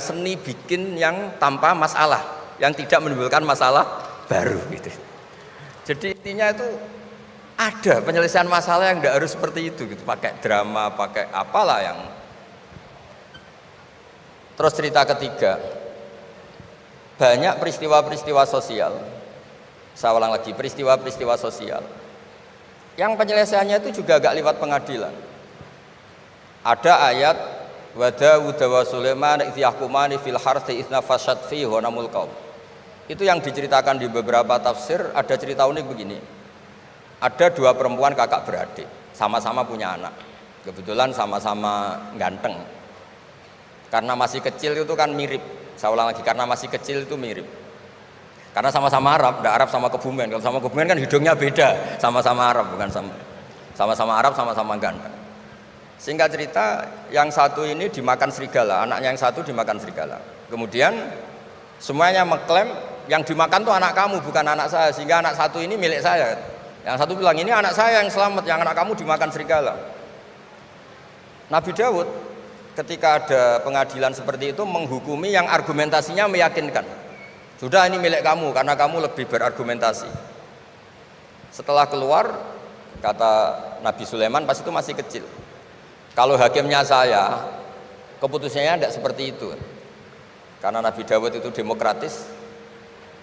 seni bikin yang tanpa masalah, yang tidak menimbulkan masalah baru gitu. Jadi intinya itu ada penyelesaian masalah yang tidak harus seperti itu gitu, pakai drama, pakai apalah yang. Terus cerita ketiga, banyak peristiwa-peristiwa sosial, saya ulang lagi, peristiwa-peristiwa sosial yang penyelesaiannya itu juga agak lewat pengadilan. Ada ayat wa Daud wa Sulaiman idh yahkumani fil harthi idh nafashat fihi ghanamul qaum. Itu yang diceritakan di beberapa tafsir. Ada cerita unik begini, ada dua perempuan kakak beradik, sama-sama punya anak, kebetulan sama-sama ganteng. Karena masih kecil itu kan mirip, saya ulang lagi, karena masih kecil itu mirip, karena sama-sama Arab, tidak Arab sama Kebumen. Kalau sama Kebumen kan hidungnya beda, sama-sama Arab, bukan sama-sama Arab, sama-sama ganteng. Singkat cerita, yang satu ini dimakan serigala, anaknya yang satu dimakan serigala. Kemudian semuanya mengklaim yang dimakan tuh anak kamu, bukan anak saya, sehingga anak satu ini milik saya. Yang satu bilang ini anak saya yang selamat, yang anak kamu dimakan serigala. Nabi Daud ketika ada pengadilan seperti itu menghukumi yang argumentasinya meyakinkan. Sudah, ini milik kamu karena kamu lebih berargumentasi. Setelah keluar, kata Nabi Sulaiman, pas itu masih kecil, kalau hakimnya saya, keputusannya tidak seperti itu. Karena Nabi Dawud itu demokratis.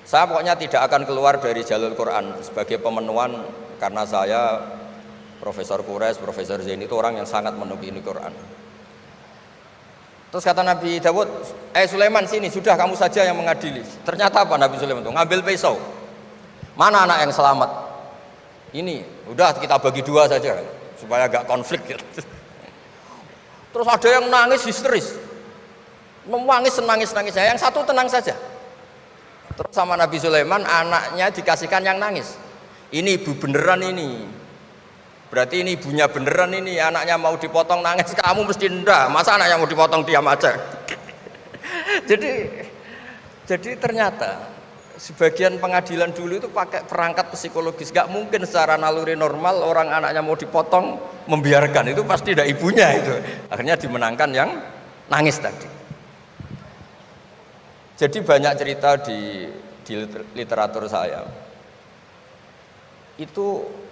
Saya pokoknya tidak akan keluar dari jalur Quran sebagai pemenuhan, karena saya Profesor Quraisy, Profesor Zain itu orang yang sangat menukini Quran. Terus kata Nabi Dawud, Sulaiman sini, sudah kamu saja yang mengadili. Ternyata apa Nabi Sulaiman itu? Ngambil pisau. Mana anak yang selamat? Ini, udah kita bagi dua saja supaya agak konflik gitu. Terus ada yang nangis histeris, menangis nangis, yang satu tenang saja. Terus sama Nabi Sulaiman, anaknya dikasihkan yang nangis. Ini ibu beneran ini, berarti ini ibunya beneran ini, anaknya mau dipotong nangis, kamu mesti ndak, masa anaknya mau dipotong diam aja. jadi ternyata sebagian pengadilan dulu itu pakai perangkat psikologis. Gak mungkin secara naluri normal orang anaknya mau dipotong membiarkan, itu pasti tidak ibunya itu. Akhirnya dimenangkan yang nangis tadi. Jadi banyak cerita di literatur saya, itu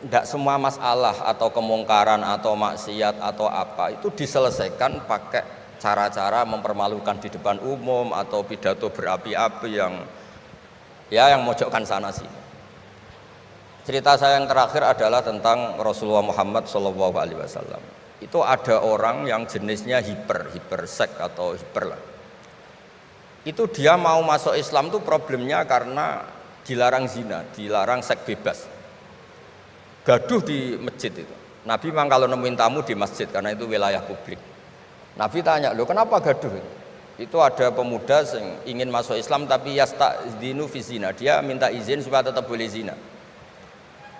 tidak semua masalah atau kemungkaran atau maksiat atau apa itu diselesaikan pakai cara-cara mempermalukan di depan umum atau pidato berapi-api yang mojokkan sana sini. Cerita saya yang terakhir adalah tentang Rasulullah Muhammad SAW. Itu ada orang yang jenisnya hipersek atau hiper lah. Itu dia mau masuk Islam tuh problemnya karena dilarang zina, dilarang seks bebas, gaduh di masjid itu. Nabi memang kalau nemuin tamu di masjid karena itu wilayah publik. Nabi tanya, loh kenapa gaduh? Itu ada pemuda yang ingin masuk Islam tapi yasta'dzinu fi zina, dia minta izin supaya tetap boleh zina.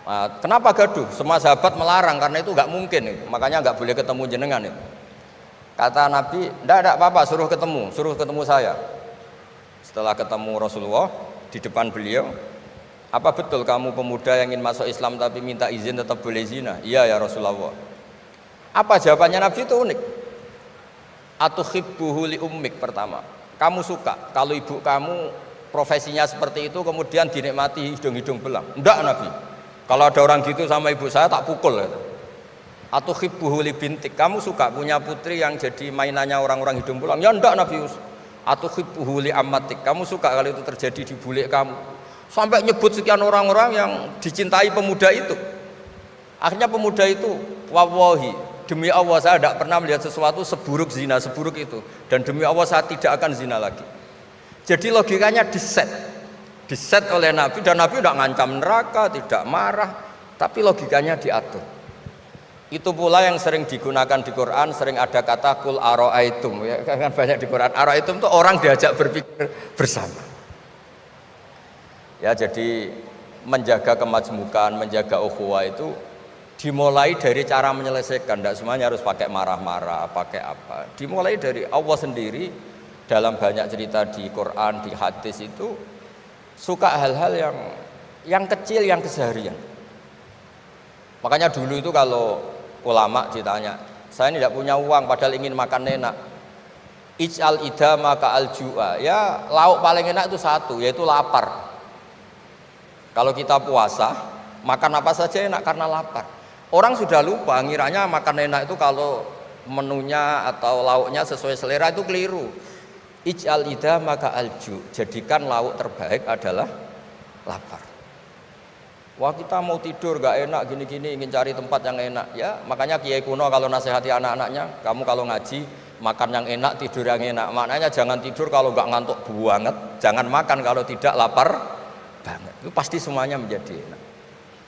Nah, kenapa gaduh? Semua sahabat melarang karena itu nggak mungkin, makanya nggak boleh ketemu jenengan itu. Kata Nabi, enggak apa-apa, suruh ketemu saya. Setelah ketemu Rasulullah di depan beliau, apa betul kamu pemuda yang ingin masuk Islam tapi minta izin tetap boleh zina? Iya ya Rasulullah. Apa jawabannya Nabi itu unik. Atuhibbuhu li ummik, pertama, kamu suka kalau ibu kamu profesinya seperti itu kemudian dinikmati hidung-hidung belang? Enggak Nabi, kalau ada orang gitu sama ibu saya tak pukul. Atuhibbuhu li bintik, kamu suka punya putri yang jadi mainannya orang-orang hidung belang? Ya enggak Nabi. Atuhibbuhu li ammatik, kamu suka kalau itu terjadi di bule kamu? Sampai nyebut sekian orang-orang yang dicintai pemuda itu. Akhirnya pemuda itu, wallahi, demi Allah saya tidak pernah melihat sesuatu seburuk zina, seburuk itu, dan demi Allah saya tidak akan zina lagi. Jadi logikanya diset oleh Nabi, dan Nabi tidak ngancam neraka, tidak marah, tapi logikanya diatur. Itu pula yang sering digunakan di Quran, sering ada kata kul aro'aitum, ya kan banyak di Quran. Aro'aitum itu orang diajak berpikir bersama. Ya, jadi menjaga kemajmukan, menjaga ukhuwah itu dimulai dari cara menyelesaikan. Tidak semuanya harus pakai marah-marah, pakai apa. Dimulai dari Allah sendiri. Dalam banyak cerita di Quran, di hadis itu suka hal-hal yang kecil, yang keseharian. Makanya dulu itu kalau ulama ditanya, saya ini tidak punya uang padahal ingin makan enak, Ij'al idama ka'al ju'a. Ya, lauk paling enak itu satu, yaitu lapar. Kalau kita puasa, makan apa saja enak karena lapar. Orang sudah lupa, ngiranya makan enak itu kalau menunya atau lauknya sesuai selera, itu keliru. Ij'al idama ka'al ju'. Jadikan lauk terbaik adalah lapar. Wah, kita mau tidur gak enak gini-gini, ingin cari tempat yang enak. Ya, makanya Kiai kuno kalau nasihati anak-anaknya, kamu kalau ngaji makan yang enak, tidur yang enak. Maknanya jangan tidur kalau gak ngantuk banget, jangan makan kalau tidak lapar banget. Itu pasti semuanya menjadi enak.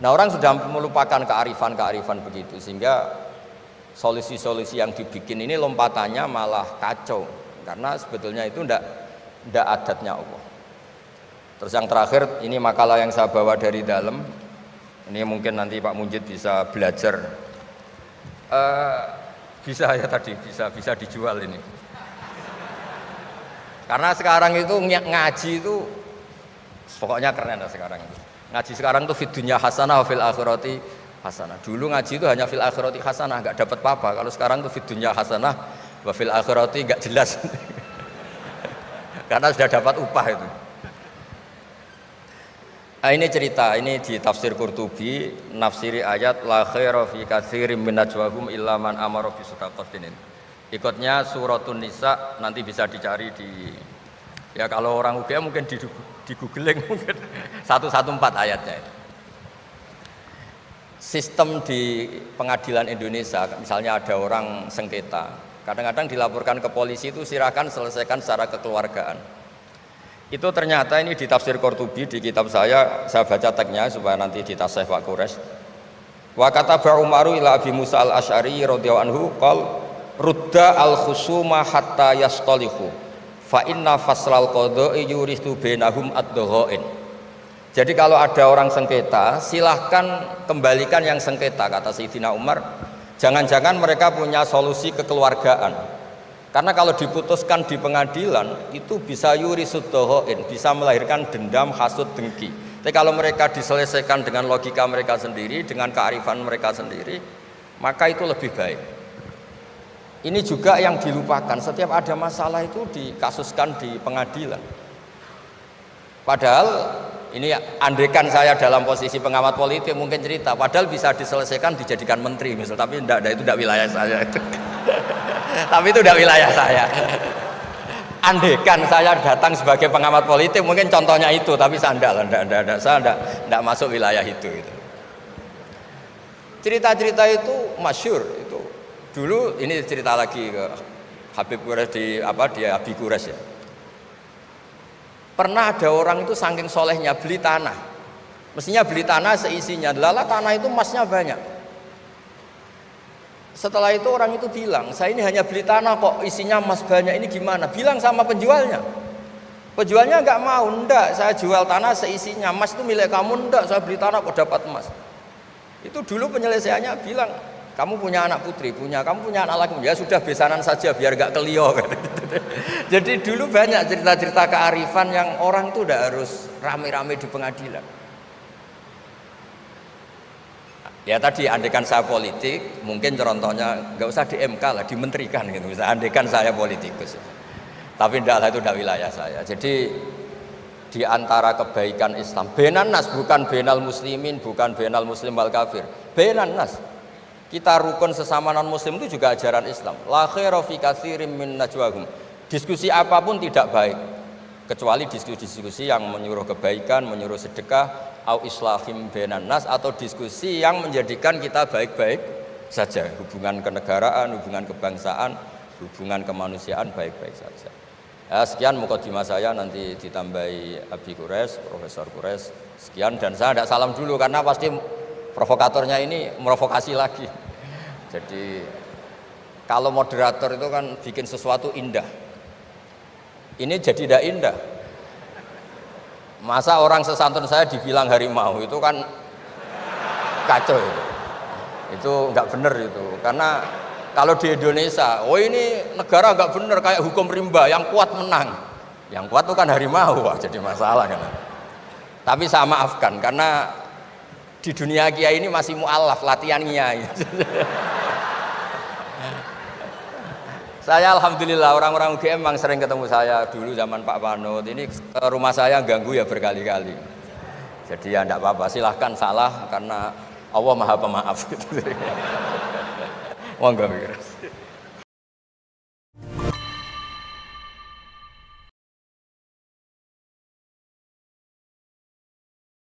Nah, orang sudah melupakan kearifan-kearifan begitu, sehingga solusi-solusi yang dibikin ini lompatannya malah kacau, karena sebetulnya itu ndak adatnya Allah. Terus yang terakhir, ini makalah yang saya bawa dari dalam. Ini mungkin nanti Pak Munjid bisa belajar. Bisa ya tadi, bisa dijual ini. Karena sekarang itu ngaji itu pokoknya keren lah sekarang itu. Ngaji sekarang tuh fid dunya hasanah wa fil akhirati hasanah. Dulu ngaji itu hanya fil akhirati hasanah, enggak dapat apa-apa. Kalau sekarang tuh fid dunya hasanah wa fil akhirati enggak jelas. Karena sudah dapat upah itu. Nah, ini cerita, ini di tafsir Qurtubi, nafsiri ayat la khaira fi katsirin min najwahum illa man amara bi shadaqatin. Ikutnya suratun Nisa, nanti bisa dicari di, ya kalau orang UGM mungkin di googling mungkin 114 ayatnya. Sistem di pengadilan Indonesia, misalnya ada orang sengketa, kadang-kadang dilaporkan ke polisi itu silakan selesaikan secara kekeluargaan. Itu ternyata ini di tafsir Qurtubi, di kitab saya baca teksnya supaya nanti ditasih Pak Quraisy. Wa kataba Umaru ila Abi Musa al-Asy'ari radhiyallahu anhu qol rudda al-khusuma hatta yastalihu fa inna faslal qada'i yurithu bainahum ad-daghain. Jadi kalau ada orang sengketa, silahkan kembalikan yang sengketa, kata Sayyidina Umar. Jangan-jangan mereka punya solusi kekeluargaan. Karena kalau diputuskan di pengadilan itu bisa yurisuddohoin, bisa melahirkan dendam, hasud, dengki. Tapi kalau mereka diselesaikan dengan logika mereka sendiri, dengan kearifan mereka sendiri, maka itu lebih baik. Ini juga yang dilupakan, setiap ada masalah itu dikasuskan di pengadilan. Padahal ini andaikan saya dalam posisi pengamat politik mungkin cerita, padahal bisa diselesaikan dijadikan menteri misal, tapi itu tidak wilayah saya. Tapi itu udah wilayah saya. Andaikan saya datang sebagai pengamat politik, mungkin contohnya itu, tapi saya tidak masuk wilayah itu. Cerita-cerita itu masyhur itu. Dulu ini cerita lagi ke Habib Quraisy di Abi Quraisy ya. Pernah ada orang itu saking solehnya beli tanah. Mestinya beli tanah seisinya, lala tanah itu emasnya banyak. Setelah itu orang itu bilang, saya ini hanya beli tanah kok isinya emas banyak, ini gimana? Bilang sama penjualnya. Penjualnya nggak mau, enggak, saya jual tanah seisinya, emas itu milik kamu, enggak, saya beli tanah kok dapat emas. Itu dulu penyelesaiannya bilang, kamu punya anak putri, kamu punya anak laki, ya sudah besanan saja biar nggak kelio. Jadi dulu banyak cerita-cerita kearifan yang orang itu udah harus rame-rame di pengadilan. Ya tadi andaikan saya politik, mungkin contohnya nggak usah di MK lah, dimenterikan gitu. Bisa andaikan saya politikus. Tapi tidaklah, itu tidak wilayah saya. Jadi di antara kebaikan Islam, benan nas, bukan benal muslimin, bukan benal muslim wal kafir. Benan nas. Kita rukun sesama non muslim itu juga ajaran Islam. La khaira fi katsirin min najwahum. Diskusi apapun tidak baik kecuali diskusi-diskusi yang menyuruh kebaikan, menyuruh sedekah, au islahim bainan nas, atau diskusi yang menjadikan kita baik-baik saja, hubungan kenegaraan, hubungan kebangsaan, hubungan kemanusiaan baik-baik saja. Ya, sekian mukadimah saya, nanti ditambahi Abi Quraisy, Profesor Quraisy. Sekian, dan saya tidak salam dulu karena pasti provokatornya ini merovokasi lagi. Jadi kalau moderator itu kan bikin sesuatu indah. Ini jadi tidak indah. Masa orang sesantun saya dibilang harimau, itu kan kacau itu. Itu nggak benar itu. Karena kalau di Indonesia, oh ini negara nggak benar, kayak hukum rimba, yang kuat menang. Yang kuat itu kan harimau, wah, jadi masalah kan. Tapi saya maafkan karena di dunia kiai ini masih mu'alaf latihan kiai. Saya alhamdulillah orang-orang UGM memang sering ketemu saya dulu zaman Pak Panut. Ini ke rumah saya ganggu ya berkali-kali. Jadi ya enggak apa-apa, silahkan salah karena Allah Maha Pemaaf. Monggo.